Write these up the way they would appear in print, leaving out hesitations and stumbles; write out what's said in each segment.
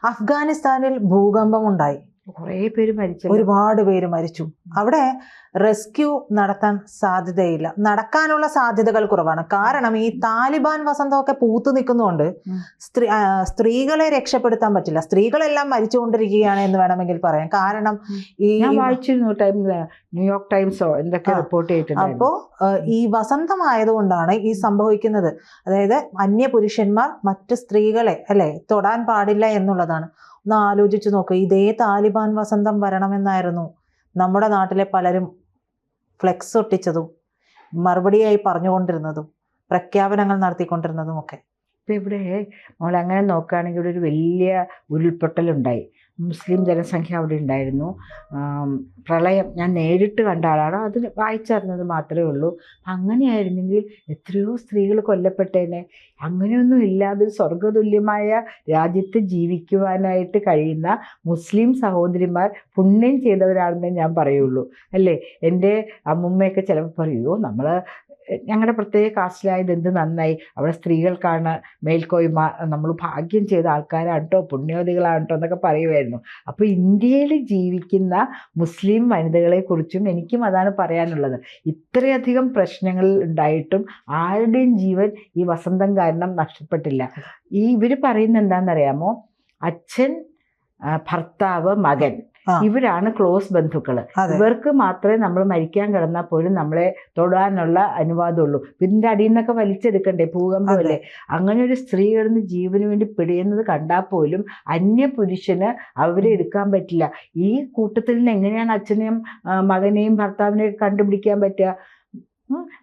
അഫ്ഗാനിസ്ഥാനിൽ ഭൂകമ്പം ഉണ്ടായി, കുറേ പേര് മരിച്ചു, ഒരുപാട് പേര് മരിച്ചു. അവിടെ റെസ്ക്യൂ നടത്താൻ സാധ്യതയില്ല, നടക്കാനുള്ള സാധ്യതകൾ കുറവാണ്. കാരണം ഈ താലിബാൻ വസന്തമൊക്കെ പൂത്തു നിൽക്കുന്നതുകൊണ്ട് സ്ത്രീകളെ രക്ഷപ്പെടുത്താൻ പറ്റില്ല. സ്ത്രീകളെല്ലാം മരിച്ചുകൊണ്ടിരിക്കുകയാണ് എന്ന് വേണമെങ്കിൽ പറയാം. കാരണം ഈ ഞാൻ വായിച്ചിരുന്നു ടൈമില്, ന്യൂയോർക്ക് ടൈംസോ എന്തൊക്കെ റിപ്പോർട്ട് ചെയ്തിട്ടുണ്ട്. അപ്പോ ഈ വസന്തമായതുകൊണ്ടാണ് ഈ സംഭവിക്കുന്നത്. അതായത് അന്യപുരുഷന്മാർ മറ്റ് സ്ത്രീകളെ തൊടാൻ പാടില്ല എന്നുള്ളതാണ്. ഒന്ന് ആലോചിച്ചു നോക്ക്, ഇതേ താലിബാൻ വസന്തം വരണമെന്നായിരുന്നു നമ്മുടെ നാട്ടിലെ പലരും ഫ്ലെക്സ് ഒട്ടിച്ചതും മറുപടിയായി പറഞ്ഞുകൊണ്ടിരുന്നതും പ്രഖ്യാപനങ്ങൾ നടത്തിക്കൊണ്ടിരുന്നതും ഒക്കെ. ഇപ്പം ഇവിടെ നമ്മൾ അങ്ങനെ നോക്കുകയാണെങ്കിൽ ഇവിടെ ഒരു വലിയ ഉരുൾപൊട്ടലുണ്ടായി. മുസ്ലിം ജനസംഖ്യ അവിടെ ഉണ്ടായിരുന്നു. പ്രളയം ഞാൻ നേരിട്ട് കണ്ട ആളാണ്, അത് വായിച്ചറിഞ്ഞത് മാത്രമേ ഉള്ളൂ. അങ്ങനെയായിരുന്നെങ്കിൽ എത്രയോ സ്ത്രീകൾ കൊല്ലപ്പെട്ടേനെ. അങ്ങനെയൊന്നും ഇല്ലാതെ സ്വർഗതുല്യമായ രാജ്യത്ത് ജീവിക്കുവാനായിട്ട് കഴിയുന്ന മുസ്ലിം സഹോദരിമാർ പുണ്യം ചെയ്തവരാണെന്നേ ഞാൻ പറയുള്ളൂ, അല്ലേ? എൻ്റെ അമ്മുമ്മയൊക്കെ ചിലപ്പോൾ പറയുമോ, ഞങ്ങളുടെ പ്രത്യേക കാസ്റ്റിലായത് എന്ത് നന്നായി, അവിടെ സ്ത്രീകൾക്കാണ് മേൽക്കോയ്മ, നമ്മൾ ഭാഗ്യം ചെയ്ത ആൾക്കാരാണ് കേട്ടോ, പുണ്യവതികളാണ് കേട്ടോ എന്നൊക്കെ പറയുമായിരുന്നു. അപ്പോൾ ഇന്ത്യയിൽ ജീവിക്കുന്ന മുസ്ലിം വനിതകളെക്കുറിച്ചും എനിക്കും അതാണ് പറയാനുള്ളത്. ഇത്രയധികം പ്രശ്നങ്ങൾ ഉണ്ടായിട്ടും ആരുടെയും ജീവൻ ഈ വസന്തം കാരണം നഷ്ടപ്പെട്ടില്ല. ഇവർ പറയുന്നത് എന്താണെന്നറിയാമോ, അച്ഛൻ, ഭർത്താവ്, മകൻ, ഇവരാണ് ക്ലോസ് ബന്ധുക്കൾ. ഇവർക്ക് മാത്രമേ നമ്മൾ മരിക്കാൻ കിടന്നാൽ പോലും നമ്മളെ തൊടാനുള്ള അനുവാദമുള്ളൂ. ഇതിൻ്റെ അടിയിൽ നിന്നൊക്കെ വലിച്ചെടുക്കണ്ടേ, ഭൂകമ്പമല്ലേ? അങ്ങനെ ഒരു സ്ത്രീ കിടന്ന് ജീവന് വേണ്ടി പിടിയുന്നത് കണ്ടാൽ പോലും അന്യ പുരുഷന് അവരെ എടുക്കാൻ പറ്റില്ല. ഈ കൂട്ടത്തിൽ നിന്ന് എങ്ങനെയാണ് അച്ഛനെയും മകനെയും ഭർത്താവിനെയും കണ്ടുപിടിക്കാൻ പറ്റുക?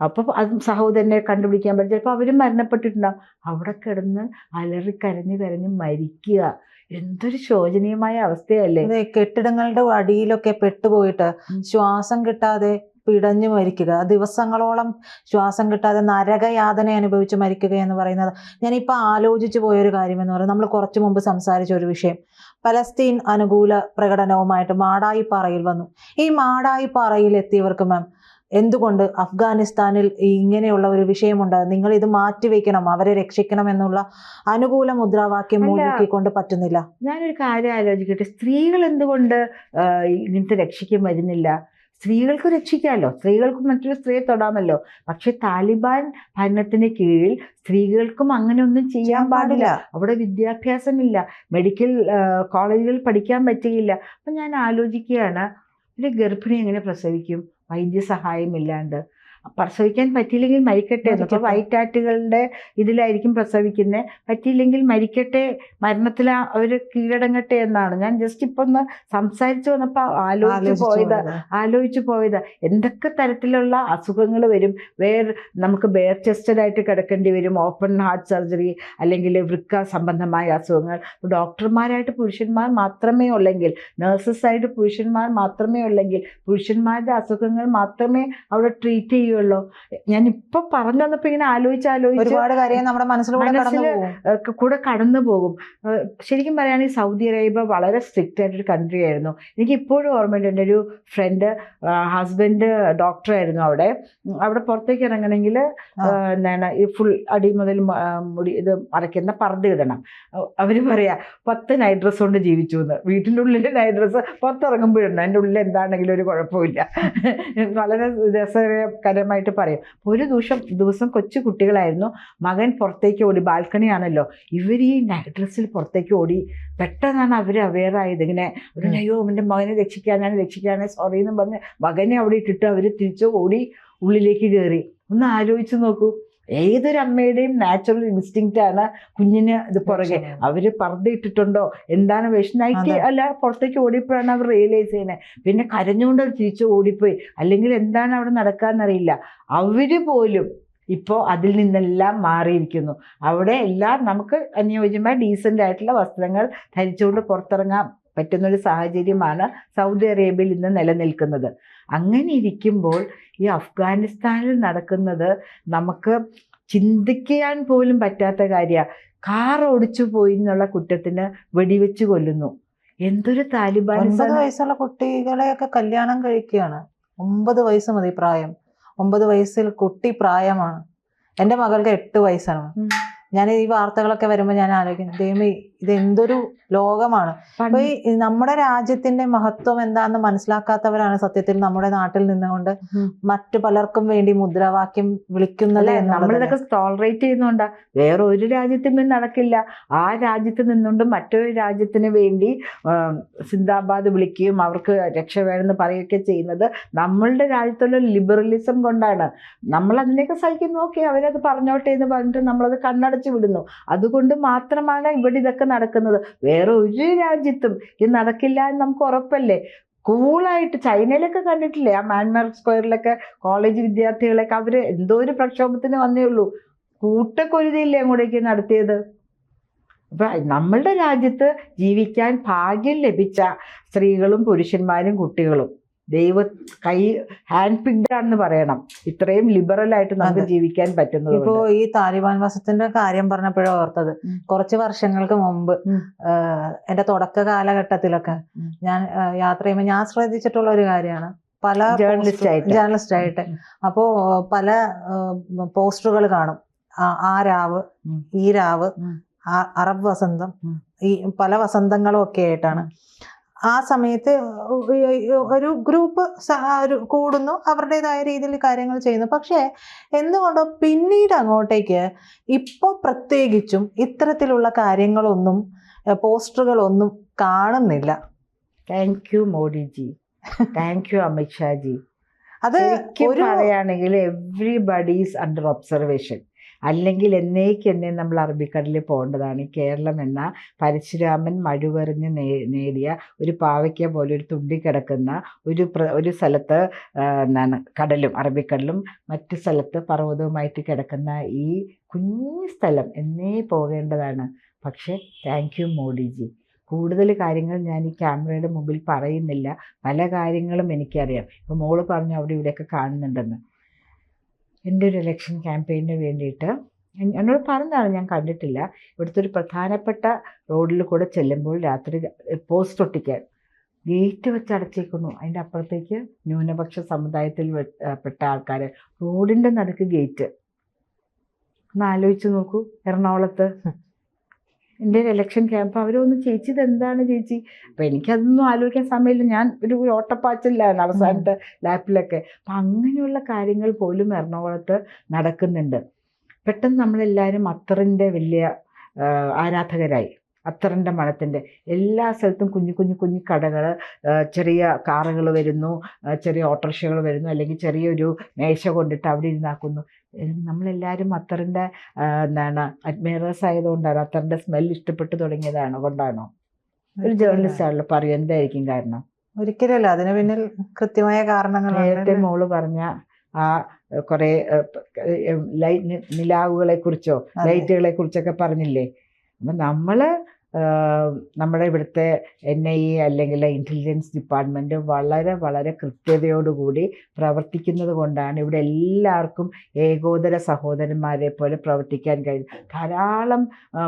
അപ്പോൾ അത് സഹോദരനെ കണ്ടുപിടിക്കാൻ പറ്റും. ചിലപ്പോൾ അവരും മരണപ്പെട്ടിട്ടുണ്ടാവും. അവിടെ കിടന്ന് അലറി കരഞ്ഞ് മരിക്കുക. എന്തൊരു ശോചനീയമായ അവസ്ഥയല്ലേ? കെട്ടിടങ്ങളുടെ അടിയിലൊക്കെ പെട്ടുപോയിട്ട് ശ്വാസം കിട്ടാതെ പിടഞ്ഞു മരിക്കുക, ദിവസങ്ങളോളം ശ്വാസം കിട്ടാതെ നരകയാതന അനുഭവിച്ച് മരിക്കുക എന്ന് പറയുന്നത്. ഞാനിപ്പോൾ ആലോചിച്ചു പോയൊരു കാര്യം എന്ന് പറയുന്നത്, നമ്മൾ കുറച്ചു മുമ്പ് സംസാരിച്ച ഒരു വിഷയം, പലസ്തീൻ അനുകൂല പ്രകടനവുമായിട്ട് മാടായിപ്പാറയിൽ വന്നു. ഈ മാടായിപ്പാറയിൽ എത്തിയവർക്ക് മാം എന്തുകൊണ്ട് അഫ്ഗാനിസ്ഥാനിൽ ഇങ്ങനെയുള്ള ഒരു വിഷയമുണ്ട്, നിങ്ങൾ ഇത് മാറ്റിവെക്കണം, അവരെ രക്ഷിക്കണം എന്നുള്ള അനുകൂല മുദ്രാവാക്യം മുഴക്കിക്കൊണ്ട് പറ്റുന്നില്ല? ഞാനൊരു കാര്യം ആലോചിക്കട്ടെ, സ്ത്രീകൾ എന്തുകൊണ്ട് ഇങ്ങനത്തെ രക്ഷിക്കാൻ വരുന്നില്ല? സ്ത്രീകൾക്ക് രക്ഷിക്കാമല്ലോ, സ്ത്രീകൾക്കും മറ്റൊരു സ്ത്രീയെ തൊടാമല്ലോ. പക്ഷെ താലിബാൻ ഭരണത്തിന് കീഴിൽ സ്ത്രീകൾക്കും അങ്ങനെ ഒന്നും ചെയ്യാൻ പാടില്ല. അവിടെ വിദ്യാഭ്യാസമില്ല, മെഡിക്കൽ കോളേജുകൾ പഠിക്കാൻ പറ്റുകയില്ല. അപ്പം ഞാൻ ആലോചിക്കുകയാണ്, ഒരു ഗർഭിണി എങ്ങനെ പ്രസവിക്കും വൈദ്യസഹായമില്ലാണ്ട്? പ്രസവിക്കാൻ പറ്റിയില്ലെങ്കിൽ മരിക്കട്ടെ എന്നൊക്കെ വൈറ്റാറ്റുകളുടെ ഇതിലായിരിക്കും പ്രസവിക്കുന്നത്. പറ്റിയില്ലെങ്കിൽ മരിക്കട്ടെ, മരണത്തിൽ അവർ കീഴടങ്ങട്ടെ എന്നാണ്. ഞാൻ ജസ്റ്റ് ഇപ്പൊ ഒന്ന് സംസാരിച്ചു വന്നപ്പോൾ ആലോചിച്ചു പോയത് എന്തൊക്കെ തരത്തിലുള്ള അസുഖങ്ങൾ വരും. നമുക്ക് ബെയർ ചെസ്റ്റഡായിട്ട് കിടക്കേണ്ടി വരും, ഓപ്പൺ ഹാർട്ട് സർജറി, അല്ലെങ്കിൽ വൃക്ക സംബന്ധമായ അസുഖങ്ങൾ. ഡോക്ടർമാരായിട്ട് പുരുഷന്മാർ മാത്രമേ ഉള്ളെങ്കിൽ, നഴ്സസായിട്ട് പുരുഷന്മാർ മാത്രമേ ഉള്ളെങ്കിൽ, പുരുഷന്മാരുടെ അസുഖങ്ങൾ മാത്രമേ അവിടെ ട്രീറ്റ് ചെയ്യൂ. ഞാനിപ്പൊ പറഞ്ഞു വന്നപ്പോ ഇങ്ങനെ ആലോചിച്ച് ഒരുപാട് കാര്യം നമ്മുടെ മനസ്സിൽ കൂടെ കടന്നു പോകും. ശരിക്കും പറയുകയാണെങ്കിൽ സൗദി അറേബ്യ വളരെ സ്ട്രിക്റ്റ് ആയിട്ടൊരു കൺട്രി ആയിരുന്നു. എനിക്ക് ഇപ്പോഴും ഓർമ്മയുണ്ട്, എൻ്റെ ഒരു ഫ്രണ്ട് ഹസ്ബൻഡ് ഡോക്ടറായിരുന്നു. അവിടെ പുറത്തേക്ക് ഇറങ്ങണമെങ്കിൽ എന്താണ് ഈ ഫുൾ അടി മുതൽ മുടി ഇത് മറയ്ക്കുന്ന പർദ്ദ ഇടണം. അവർ പറയാ 10 നൈറ്റ് ഡ്രസ് കൊണ്ട് ജീവിച്ചു എന്ന്. വീട്ടിൻ്റെ ഉള്ളിൽ നൈറ്റ് ഡ്രസ്സ് പുറത്തിറങ്ങുമ്പോഴുണ്ട്, എൻ്റെ ഉള്ളിൽ എന്താണെങ്കിലും ഒരു കുഴപ്പമില്ല. വളരെ രസകരമായിട്ട് പറയും. ഒരു ദിവസം കൊച്ചു കുട്ടികളായിരുന്നു, മകൻ പുറത്തേക്ക് ഓടി, ബാൽക്കണിയാണല്ലോ, ഇവർ ഈ നൈറ്റ് ഡ്രസ്സിൽ പുറത്തേക്ക് ഓടി. പെട്ടെന്നാണ് അവർ അവെയറായത്. ഇങ്ങനെ അയ്യോ എൻ്റെ മകനെ രക്ഷിക്കാനാണ് സോറി എന്ന് പറഞ്ഞ് മകനെ അവിടെ ഇട്ടിട്ട് അവർ തിരിച്ചു ഓടി ഉള്ളിലേക്ക് കയറി. ഒന്ന് ആലോചിച്ച് നോക്കൂ, ഏതൊരു അമ്മയുടെയും നാച്ചുറൽ ഇൻസ്റ്റിങ്ക്റ്റ് ആണ് കുഞ്ഞിന് ഇത് പുറകെ. അവർ പർദ്ദ ഇട്ടിട്ടുണ്ടോ, എന്താണ് വിഷനായിട്ട് അല്ല, പുറത്തേക്ക് ഓടിയപ്പോഴാണ് അവർ റിയലൈസ് ചെയ്യുന്നത്. പിന്നെ കരഞ്ഞുകൊണ്ട് അവർ തിരിച്ചു ഓടിപ്പോയി, അല്ലെങ്കിൽ എന്താണ് അവിടെ നടക്കാന്നറിയില്ല. അവർ പോലും ഇപ്പോൾ അതിൽ നിന്നെല്ലാം മാറിയിരിക്കുന്നു. അവിടെ എല്ലാം നമുക്ക് അനുയോജ്യമായ ഡീസൻ്റ് ആയിട്ടുള്ള വസ്ത്രങ്ങൾ ധരിച്ചുകൊണ്ട് പുറത്തിറങ്ങാൻ പറ്റുന്നൊരു സാഹചര്യമാണ് സൗദി അറേബ്യയിൽ ഇന്ന് നിലനിൽക്കുന്നത്. അങ്ങനെ ഇരിക്കുമ്പോൾ ഈ അഫ്ഗാനിസ്ഥാനിൽ നടക്കുന്നത് നമുക്ക് ചിന്തിക്കാൻ പോലും പറ്റാത്ത കാര്യമാണ്. കാർ ഓടിച്ചു പോയി എന്നുള്ള കുറ്റത്തിന് വെടിവെച്ച് കൊല്ലുന്നു. എന്തൊരു താലിബാൻ! 9 വയസ്സുള്ള കുട്ടികളെയൊക്കെ കല്യാണം കഴിക്കുകയാണ്. 9 വയസ്സ് മതി പ്രായം. 9 വയസ്സിൽ കുട്ടി പ്രായമാണ്. എൻ്റെ മകൾക്ക് 8 വയസ്സാണ്. ഞാൻ ഈ വാർത്തകളൊക്കെ വരുമ്പോൾ ഞാൻ ആലോചിക്കും, ദൈവമേ ഇതെന്തൊരു ലോകമാണ്. അപ്പൊ പണ്ട് ഈ നമ്മുടെ രാജ്യത്തിന്റെ മഹത്വം എന്താണെന്ന് മനസ്സിലാക്കാത്തവരാണ് സത്യത്തിൽ നമ്മുടെ നാട്ടിൽ നിന്നുകൊണ്ട് മറ്റു പലർക്കും വേണ്ടി മുദ്രാവാക്യം വിളിക്കുന്നത് എന്നുള്ളത്. നമ്മളിതൊക്കെ ടോളറേറ്റ് ചെയ്യുന്നുണ്ടാ. വേറെ ഒരു രാജ്യത്തും ഇത് നടക്കില്ല. ആ രാജ്യത്ത് നിന്നുകൊണ്ട് മറ്റൊരു രാജ്യത്തിന് വേണ്ടി സിന്ദാബാദ് വിളിക്കുകയും അവർക്ക് രക്ഷ വേണമെന്ന് പറയുകയൊക്കെ ചെയ്യുന്നത് നമ്മളുടെ രാജ്യത്തുള്ള ലിബറലിസം കൊണ്ടാണ്. നമ്മൾ അതിനെയൊക്കെ സഹിക്കുന്നു. ഓക്കെ, അവരത് പറഞ്ഞോട്ടെ എന്ന് പറഞ്ഞിട്ട് നമ്മളത് കണ്ണടച്ച് വിടുന്നു. അതുകൊണ്ട് മാത്രമാണ് ഇവിടെ ഇതൊക്കെ നടക്കുന്നത്. വേറെ ഒരു രാജ്യത്തും ഇത് നടക്കില്ല എന്ന് നമുക്ക് ഉറപ്പല്ലേ. കൂളായിട്ട് ചൈനയിലൊക്കെ കണ്ടിട്ടില്ലേ, ആ മ്യാൻമാർ സ്ക്വയറിലൊക്കെ കോളേജ് വിദ്യാർത്ഥികളൊക്കെ അവർ എന്തോ ഒരു പ്രക്ഷോഭത്തിന് വന്നേ ഉള്ളൂ, കൂട്ടക്കൊരുതിയില്ലേ അങ്ങോട്ടേക്ക് നടത്തിയത്. അപ്പം നമ്മളുടെ രാജ്യത്ത് ജീവിക്കാൻ ഭാഗ്യം ലഭിച്ച സ്ത്രീകളും പുരുഷന്മാരും കുട്ടികളും ദൈവ ഹാൻഡ് പിക്ഡ് ആണെന്ന് പറയണം. ഇത്രയും ലിബറലായിട്ട് നമുക്ക് ജീവിക്കാൻ പറ്റുന്നത്. ഇപ്പോ ഈ താലിബാൻ വസത്തിന്റെ കാര്യം പറഞ്ഞപ്പോഴേ ഓർത്തത്, കുറച്ച് വർഷങ്ങൾക്ക് മുമ്പ് എന്റെ തുടക്ക കാലഘട്ടത്തിലൊക്കെ ഞാൻ യാത്ര ചെയ്യുമ്പോൾ ഞാൻ ശ്രദ്ധിച്ചിട്ടുള്ള ഒരു കാര്യമാണ്, പല ജേർണലിസ്റ്റ് ആയിട്ട് അപ്പോ പല പോസ്റ്ററുകൾ കാണും. ആ രാവ്, ഈ രാവ്, അറബ് വസന്തം, ഈ പല വസന്തങ്ങളും ഒക്കെ ആയിട്ടാണ്. ആ സമയത്ത് ഒരു ഗ്രൂപ്പ് കൂടുന്നു, അവരുടേതായ രീതിയിൽ കാര്യങ്ങൾ ചെയ്യുന്നു. പക്ഷേ എന്തുകൊണ്ടോ പിന്നീട് അങ്ങോട്ടേക്ക് ഇപ്പോൾ പ്രത്യേകിച്ചും ഇത്തരത്തിലുള്ള കാര്യങ്ങളൊന്നും പോസ്റ്ററുകളൊന്നും കാണുന്നില്ല. Thank you Modiji, thank you Amit Shah ji. അത് പറയുകയാണെങ്കിൽ എവ്രിബഡി ഈസ് അണ്ടർ ഒബ്സർവേഷൻ. അല്ലെങ്കിൽ എന്നേക്കെന്നെ നമ്മൾ അറബിക്കടലിൽ പോകേണ്ടതാണ്. കേരളം എന്ന പരശുരാമൻ മഴുവെറിഞ്ഞ് നേടിയ ഒരു പാവയ്ക്ക പോലെ ഒരു തുണ്ടി കിടക്കുന്ന ഒരു സ്ഥലത്ത് എന്താണ് കടലും അറബിക്കടലും മറ്റു സ്ഥലത്ത് പർവ്വതവുമായിട്ട് കിടക്കുന്ന ഈ കുഞ്ഞു സ്ഥലം എന്നേ പോകേണ്ടതാണ്. പക്ഷേ താങ്ക് യു മോഡിജി. കൂടുതൽ കാര്യങ്ങൾ ഞാൻ ഈ ക്യാമറയുടെ മുമ്പിൽ പറയുന്നില്ല. പല കാര്യങ്ങളും എനിക്കറിയാം. ഇപ്പോൾ മോള് പറഞ്ഞു അവിടെ ഇവിടെയൊക്കെ കാണുന്നുണ്ടെന്ന്. എൻ്റെ ഒരു ഇലക്ഷൻ ക്യാമ്പയിന് വേണ്ടിയിട്ട് എന്നോട് പറഞ്ഞതാണ്, ഞാൻ കണ്ടിട്ടില്ല. ഇവിടുത്തെ ഒരു പ്രധാനപ്പെട്ട റോഡിൽ കൂടെ ചെല്ലുമ്പോൾ രാത്രി പോസ്റ്റ് ഒട്ടിക്കാൻ ഗേറ്റ് വെച്ച് അടച്ചേക്കുന്നു. അതിൻ്റെ അപ്പുറത്തേക്ക് ന്യൂനപക്ഷ സമുദായത്തിൽ പെട്ട ആൾക്കാർ, റോഡിൻ്റെ നടുക്ക് ഗേറ്റ്. ഒന്ന് ആലോചിച്ച് നോക്കൂ. എറണാകുളത്ത് എൻ്റെ ഒരു ഇലക്ഷൻ ക്യാമ്പ് അവരൊന്ന് ചേച്ചി ഇതെന്താണ് ചേച്ചി. അപ്പം എനിക്കതൊന്നും ആലോചിക്കാൻ സമയമില്ല. ഞാൻ ഒരു ഓട്ടപ്പാച്ചിലാണ് അവസാനത്തെ ലാപ്പിലൊക്കെ. അപ്പം അങ്ങനെയുള്ള കാര്യങ്ങൾ പോലും എറണാകുളത്ത് നടക്കുന്നുണ്ട്. പെട്ടെന്ന് നമ്മളെല്ലാവരും അത്തറിൻ്റെ വലിയ ആരാധകരായി. അത്തറിൻ്റെ മണത്തിൻ്റെ എല്ലാ സ്ഥലത്തും കുഞ്ഞു കുഞ്ഞു കുഞ്ഞു കടകൾ, ചെറിയ കാറുകൾ വരുന്നു, ചെറിയ ഓട്ടോറിക്ഷകൾ വരുന്നു, അല്ലെങ്കിൽ ചെറിയൊരു മേശ കൊണ്ടിട്ട് അവിടെ ഇരുന്നാക്കുന്നു. നമ്മളെല്ലാവരും അത്തറിൻ്റെ എന്താണ് അഡ്മയറേഴ്സ് ആയതുകൊണ്ടാണ്, അത്തറിൻ്റെ സ്മെൽ ഇഷ്ടപ്പെട്ട് തുടങ്ങിയതാണോ കൊണ്ടാണോ? ഒരു ജേർണലിസ്റ്റ് ആണല്ലോ, പറയൂ എന്തായിരിക്കും കാരണം? ഒരിക്കലല്ല, അതിന് പിന്നിൽ കൃത്യമായ കാരണങ്ങൾ. നേരത്തെ മോള് പറഞ്ഞ ആ കുറേ നിലാവുകളെ കുറിച്ചോ ലൈറ്റുകളെ കുറിച്ചൊക്കെ പറഞ്ഞില്ലേ. അപ്പം നമ്മുടെ ഇവിടുത്തെ NIA അല്ലെങ്കിൽ ഇൻ്റലിജൻസ് ഡിപ്പാർട്ട്മെൻറ്റ് വളരെ വളരെ കൃത്യതയോടുകൂടി പ്രവർത്തിക്കുന്നത് കൊണ്ടാണ് ഇവിടെ എല്ലാവർക്കും ഏകോദര സഹോദരന്മാരെ പോലെ പ്രവർത്തിക്കാൻ കഴിയും. ധാരാളം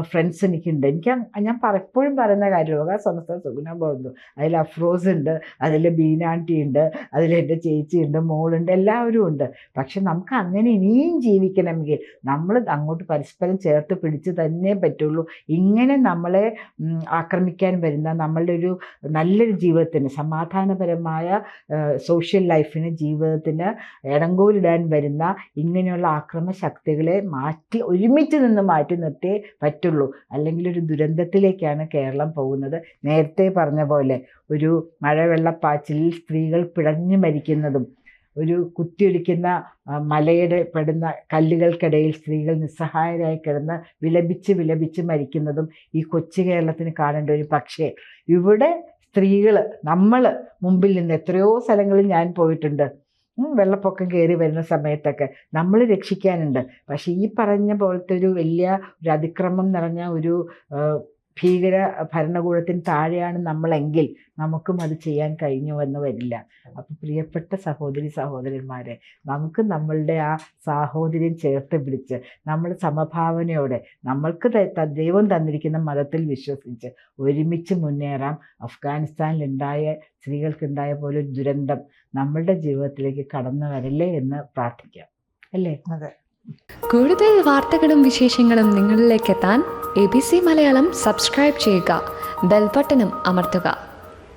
ഫ്രണ്ട്സ് എനിക്കുണ്ട്. ഞാൻ എപ്പോഴും പറയുന്ന കാര്യമാണ് സംസ്ഥ സുഗുണ ബന്ധു. അതിൽ അഫ്രോസ് ഉണ്ട്, അതിൽ ബീനാൻറ്റി ഉണ്ട്, അതിലെൻ്റെ ചേച്ചിയുണ്ട്, മോളുണ്ട്, എല്ലാവരും ഉണ്ട്. പക്ഷെ നമുക്ക് അങ്ങനെ ഇനിയും ജീവിക്കണമെങ്കിൽ നമ്മൾ അങ്ങോട്ട് പരസ്പരം ചേർത്ത് പിടിച്ച് തന്നെ പറ്റുള്ളൂ. ഇങ്ങനെ നമ്മളെ ആക്രമിക്കാൻ വരുന്ന നമ്മളുടെ ഒരു നല്ലൊരു ജീവിതത്തിന്, സമാധാനപരമായ സോഷ്യൽ ലൈഫിന്, ജീവിതത്തിന് ഇടങ്കോലിടാൻ വരുന്ന ഇങ്ങനെയുള്ള ആക്രമണ ശക്തികളെ ഒരുമിച്ച് നിന്ന് മാറ്റി നിർത്തിയേ പറ്റുള്ളൂ. അല്ലെങ്കിൽ ഒരു ദുരന്തത്തിലേക്കാണ് കേരളം പോകുന്നത്. നേരത്തെ പറഞ്ഞ പോലെ ഒരു മഴവെള്ളപ്പാച്ചിലിൽ സ്ത്രീകൾ പിടഞ്ഞു മരിക്കുന്നതും, ഒരു കുത്തിയൊലിക്കുന്ന മലയുടെ പെടുന്ന കല്ലുകൾക്കിടയിൽ സ്ത്രീകൾ നിസ്സഹായരായി കിടന്ന് വിലപിച്ച് മരിക്കുന്നതും ഈ കൊച്ചു കേരളത്തിന് കാണേണ്ട ഒരു. പക്ഷേ ഇവിടെ സ്ത്രീകൾ, നമ്മൾ മുമ്പിൽ നിന്ന് എത്രയോ സ്ഥലങ്ങളിൽ ഞാൻ പോയിട്ടുണ്ട്, വെള്ളപ്പൊക്കം കയറി വരുന്ന സമയത്തൊക്കെ നമ്മൾ രക്ഷിക്കാനുണ്ട്. പക്ഷേ ഈ പറഞ്ഞ പോലത്തെ ഒരു വലിയ ഒരു അതിക്രമം നിറഞ്ഞ ഒരു ഭീകര ഭരണകൂടത്തിന് താഴെയാണ് നമ്മളെങ്കിൽ നമുക്കും അത് ചെയ്യാൻ കഴിഞ്ഞുവെന്ന് വരില്ല. അപ്പോൾ പ്രിയപ്പെട്ട സഹോദരന്മാരെ, നമുക്ക് നമ്മളുടെ ആ സാഹോദര്യം ചേർത്ത് പിടിച്ച് നമ്മൾ സമഭാവനയോടെ നമ്മൾക്ക് ദൈവം തന്നിരിക്കുന്ന മതത്തിൽ വിശ്വസിച്ച് ഒരുമിച്ച് മുന്നേറാം. അഫ്ഗാനിസ്ഥാനിലുണ്ടായ സ്ത്രീകൾക്കുണ്ടായ പോലെ ഒരു ദുരന്തം നമ്മളുടെ ജീവിതത്തിലേക്ക് കടന്നു വരില്ലേ എന്ന് പ്രാർത്ഥിക്കാം, അല്ലേ? അതെ. കൂടുതൽ വാർത്തകളും വിശേഷങ്ങളും നിങ്ങളിലേക്ക് എത്താൻ ABC മലയാളം സബ്സ്ക്രൈബ് ചെയ്യുക, ബെൽബട്ടനും അമർത്തുക.